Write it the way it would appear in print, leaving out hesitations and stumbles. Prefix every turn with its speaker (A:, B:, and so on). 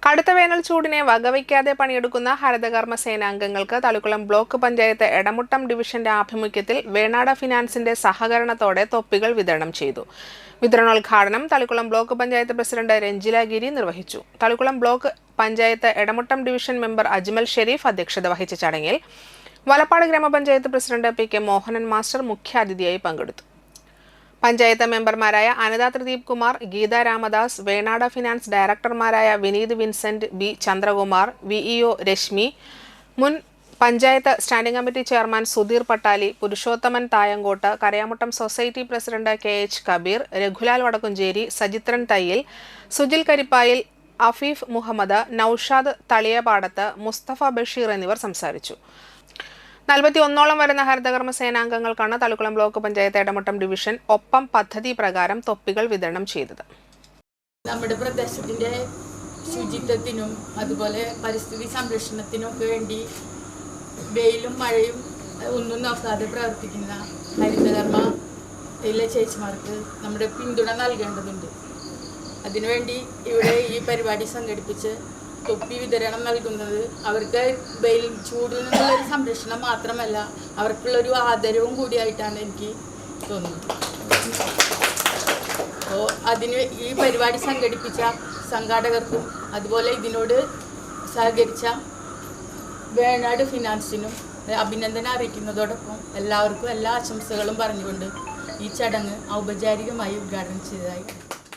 A: കടുത്ത വേനൽ ചൂടിനെ വകവയ്ക്കാതെ പണിയെടുക്കുന്ന ഹരിതകർമ്മ സേനാംഗങ്ങൾക്ക് തളിക്കുളം ബ്ലോക്ക് പഞ്ചായത്ത് എടമുട്ടം ഡിവിഷന്റെ ആഭിമുഖ്യത്തിൽ വേണാട് ഫിനാൻസിന്റെ സഹകരണത്തോടെ തൊപ്പികൾ വിതരണം ചെയ്തു. വിതരണോദ്ഘാടനം തളിക്കുളം ബ്ലോക്ക് പഞ്ചായത്ത് പ്രസിഡന്റ് രഞ്ജില ഗിരി നിർവഹിച്ചു. Thalikulam block panchayat Edamuttam division member Ajmal Sharif അധ്യക്ഷത വഹിച്ച ചടങ്ങിൽ Valappad grama panchayat president P K Mohanan master മുഖ്യാതിഥിയായി പങ്കെടുത്തു. പഞ്ചായത്ത് മെമ്പർമാരായ അനിത ത്രിദീപ് കുമാർ, ഗീത രാമദാസ്, വേണാട് ഫിനാൻസ് ഡയറക്ടർമാരായ Vineeth Vincent, B Chandrakumar, VEO Reshmi, മുൻ panchayat standing committee chairman Sudheer Pattali, Purushothaman തായങ്കോട്ട്, Karayamuttam society president KH Kabeer, രഘുലാൽ വടക്കുംചേരി, സജിത്രൻ തയ്യിൽ, സുജിൽ കരിപ്പായിൽ, അഫീഫ് മുഹമ്മദ്, നൌഷാദ് തളിയപാടത്ത്, മുസ്തഫ ബഷീർ എന്നിവർ സംസാരിച്ചു. 41ഓളം വരുന്ന ഹരിതകർമ്മ സേനാംഗങ്ങൾക്കാണ് തളിക്കുളം ബ്ലോക്ക് പഞ്ചായത്ത് എടമുട്ടം ഡിവിഷൻ ഒപ്പം പദ്ധതി പ്രകാരം തൊപ്പികൾ വിതരണം ചെയ്തത്.
B: നമ്മുടെ പ്രദേശത്തിന്റെ ശുചിത്വത്തിനും അതുപോലെ പരിസ്ഥിതി സംരക്ഷണത്തിനും ഒക്കെ വേണ്ടി വെയിലും മഴയും ഒന്നും നോക്കാതെ പ്രവർത്തിക്കുന്ന ഹരിതകർമ്മയിലെ ചേച്ചിമാർക്ക് നമ്മുടെ പിന്തുണ നൽകേണ്ടതുണ്ട്. അതിനുവേണ്ടി ഇവിടെ ഈ പരിപാടി സംഘടിപ്പിച്ച് തൊപ്പി വിതരണം നൽകുന്നത് അവർക്ക് വെയിൽ ചൂടിൽ നിന്നുള്ളൊരു സംരക്ഷണം മാത്രമല്ല, അവർക്കുള്ളൊരു ആദരവും കൂടിയായിട്ടാണ് എനിക്ക് തോന്നുന്നത്. അപ്പോൾ ഈ പരിപാടി സംഘടിപ്പിച്ച സംഘാടകർക്കും അതുപോലെ ഇതിനോട് സഹകരിച്ച വേണാട് ഫിനാൻസിനും അഭിനന്ദനം അറിയിക്കുന്നതോടൊപ്പം എല്ലാവർക്കും എല്ലാ ആശംസകളും പറഞ്ഞുകൊണ്ട് ഈ ചടങ്ങ് ഔപചാരികമായി ഉദ്ഘാടനം ചെയ്തതായി